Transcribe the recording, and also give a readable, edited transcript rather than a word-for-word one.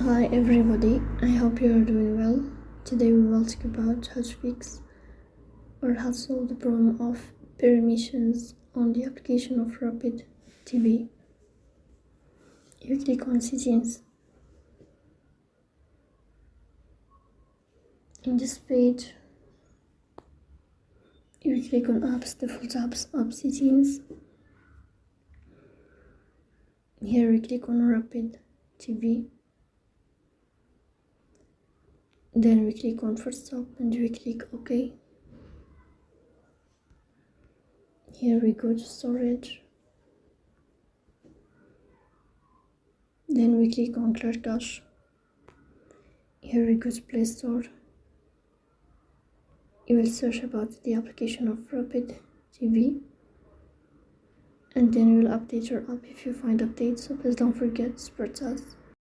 Hi everybody, I hope you are doing well. Today we will talk about how to fix or how to solve the problem of permissions on the application of Rapid TV. You click on settings. In this page, you click on apps, default apps, app settings. Here we click on Rapid TV. Then we click on first stop and we click OK. Here we go to storage. Then we click on clear cache. Here we go to Play Store. You will search about the application of Rapid TV. And then you will update your app if you find updates, so please don't forget to support us.